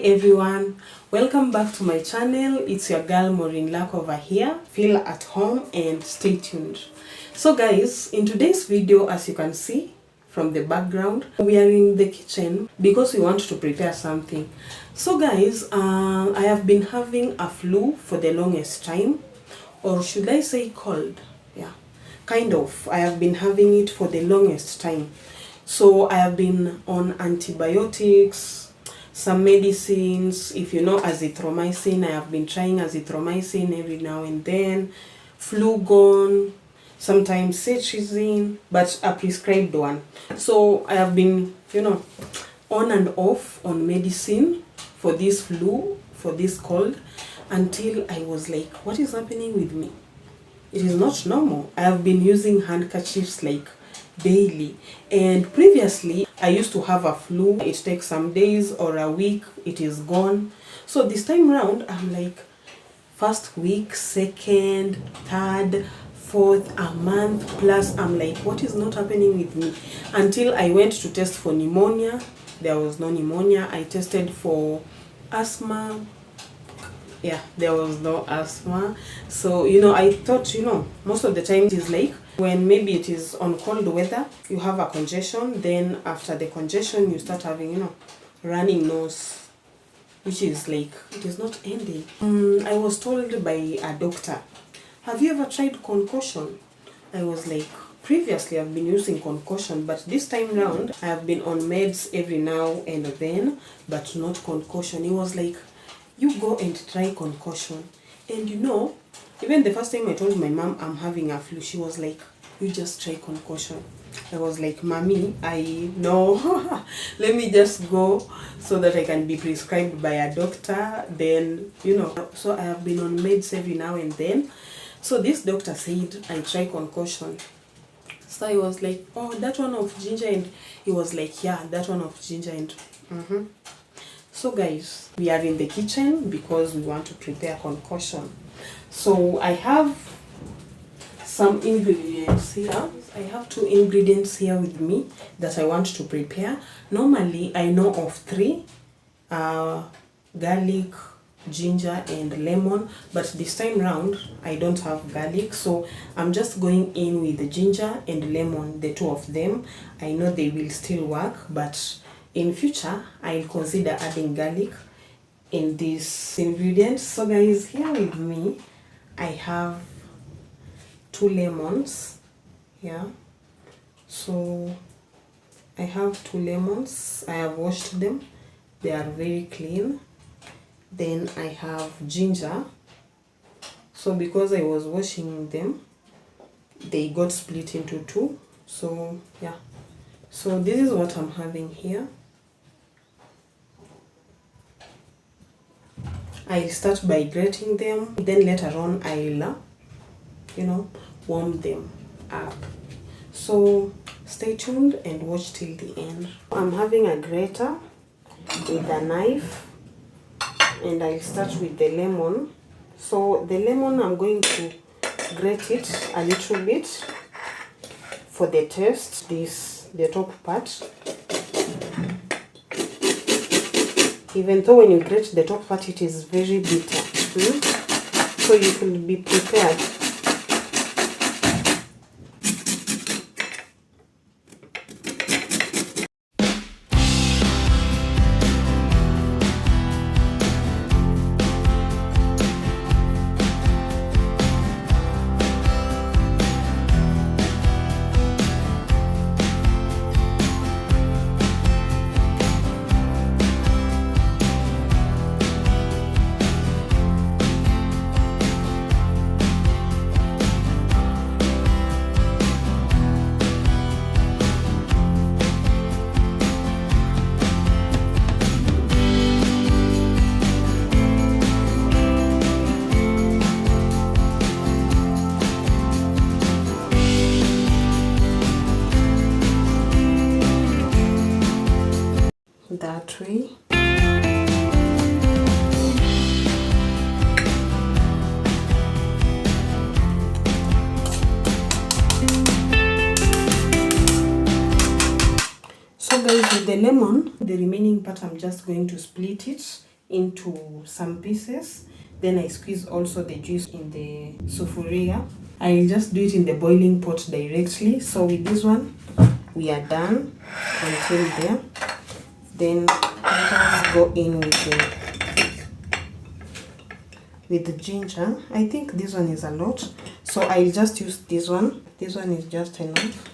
everyone, welcome back to my channel. It's your girl Maureen Lack over here. Feel at home and stay tuned. So guys, in today's video, as you can see from the background, we are in the kitchen because we want to prepare something. So guys, I have been having a flu for the longest time, or should I say cold? Yeah, kind of. I have been having it for the longest time. So I have been on antibiotics, some medicines. If you know azithromycin, I have been trying azithromycin every now and then, Flugon, sometimes cetirizine, but a prescribed one. So I have been, on and off on medicine for this flu, for this cold, until I was like, what is happening with me? It is not normal. I have been using handkerchiefs like daily, and previously I used to have a flu. It takes some days or a week, it is gone. So this time round, I'm like, first week, second, third, fourth, a month plus. I'm like, what is not happening with me? Until I went to test for pneumonia. There was no pneumonia. I tested for asthma. Yeah, there was no asthma. So I thought, most of the time it is like when maybe it is on cold weather, you have a congestion, then after the congestion you start having running nose, which is like, it is not ending. I was told by a doctor, have you ever tried concussion? I was like, previously I've been using concussion, but this time round I have been on meds every now and then, but not concussion. He was like, you go and try concussion. And even the first time I told my mom I'm having a flu, she was like, you just try concussion. I was like, Mommy, I know. Let me just go so that I can be prescribed by a doctor. Then, so I have been on meds every now and then. So this doctor said, I try concussion. So I was like, oh, that one of ginger. And he was like, yeah, that one of ginger. And So guys, we are in the kitchen because we want to prepare concoction. So I have some ingredients here. I have 2 ingredients here with me that I want to prepare. Normally, I know of 3, garlic, ginger, and lemon. But this time round, I don't have garlic. So I'm just going in with the ginger and lemon, the 2 of them. I know they will still work, but in future, I'll consider adding garlic in these ingredients. So guys, here with me, I have 2 lemons. Yeah. So I have 2 lemons. I have washed them. They are very clean. Then I have ginger. So because I was washing them, they got split into 2. So yeah. So this is what I'm having here. I'll start by grating them, then later on I'll, warm them up. So stay tuned and watch till the end. I'm having a grater with a knife, and I'll start with the lemon. So the lemon, I'm going to grate it a little bit for the taste, the top part. Even though when you grate the top part, it is very bitter. So you should be prepared. That way. So guys, with the lemon, the remaining part I'm just going to split it into some pieces. Then I squeeze also the juice in the sufuria. I'll just do it in the boiling pot directly. So with this one, we are done until there. Then let us go in with the ginger. I think this one is a lot, so I'll just use this one. This one is just enough.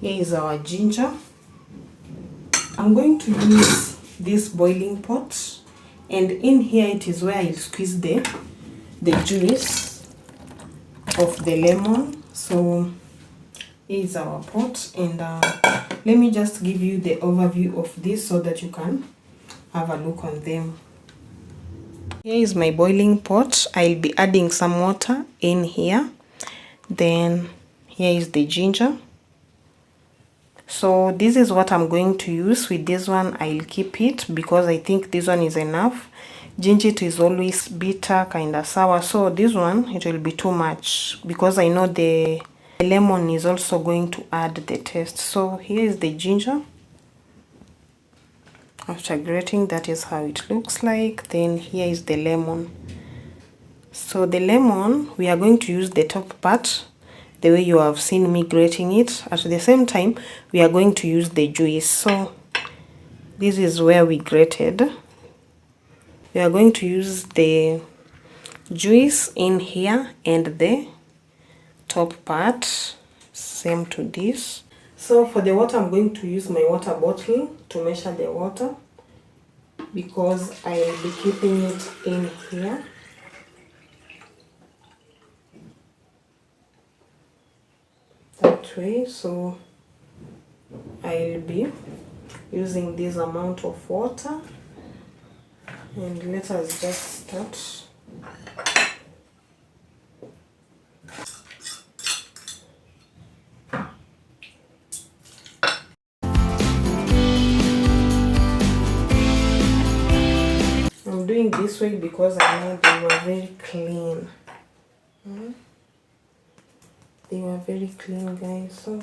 Here is our ginger. I'm going to use this boiling pot, and in here it is where I'll squeeze the juice of the lemon. So here is our pot, and let me just give you the overview of this so that you can have a look on them. Here is my boiling pot. I'll be adding some water in here. Then here is the ginger. So this is what I'm going to use. With this one, I'll keep it because I think this one is enough. Ginger is always bitter, kind of sour. So this one, it will be too much because I know the lemon is also going to add the taste. So here is the ginger. After grating, that is how it looks like. Then here is the lemon. So the lemon, we are going to use the top part, the way you have seen me grating it. At the same time, we are going to use the juice. So this is where we grated. We are going to use the juice in here and the top part, same to this. So for the water, I'm going to use my water bottle to measure the water because I will be keeping it in here. That way, so I'll be using this amount of water, and let us just start. I'm doing this way because I know they were very clean. They were very clean, guys. So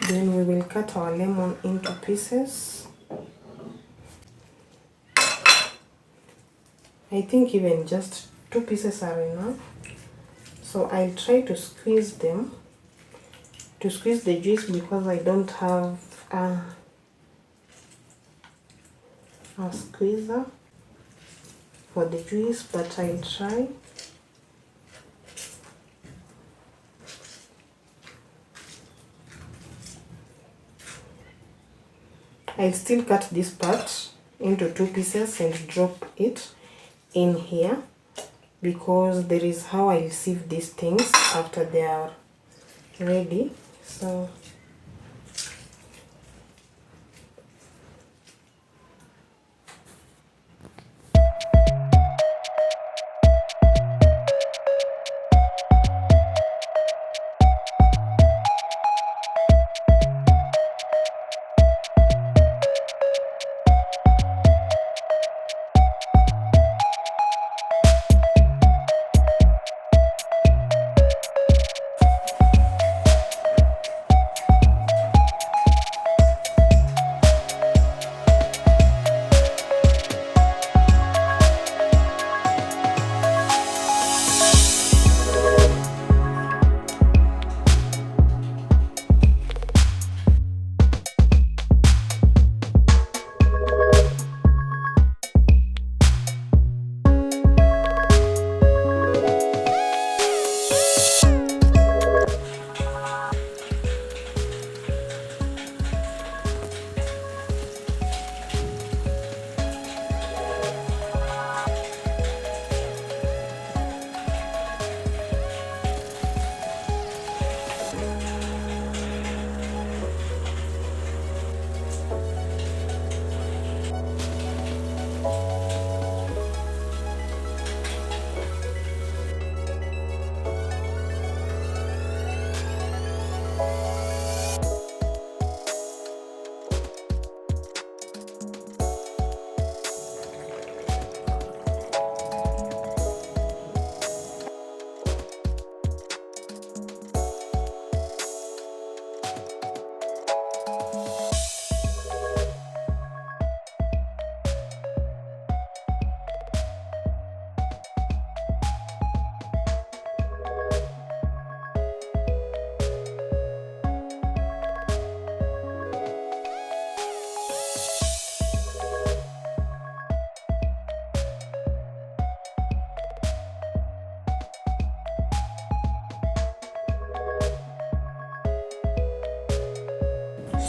then we will cut our lemon into pieces. I think even just 2 pieces are enough. So I'll try to squeeze them, to squeeze the juice because I don't have a squeezer for the juice, but I'll try. I'll still cut this part into 2 pieces and drop it in here, because there is how I'll sieve these things after they are ready. So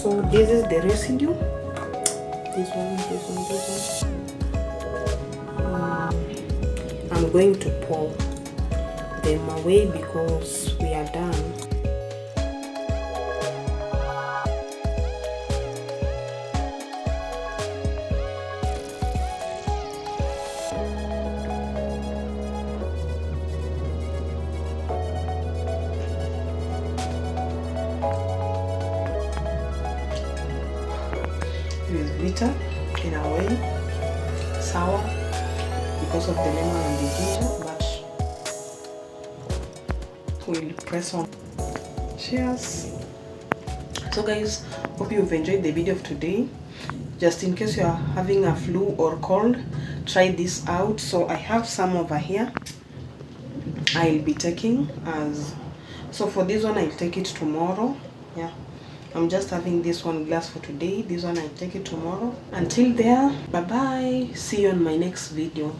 So this is the residue. This one. I'm going to pour them away because we are done. It is bitter in a way, sour because of the lemon and the ginger, but we'll press on. Cheers. So guys, hope you've enjoyed the video of today. Just in case you are having a flu or cold, try this out. So I have some over here I'll be taking as, so for this one I'll take it tomorrow. Yeah, I'm just having this one glass for today. This one I'll take it tomorrow. Until there, bye bye. See you on my next video.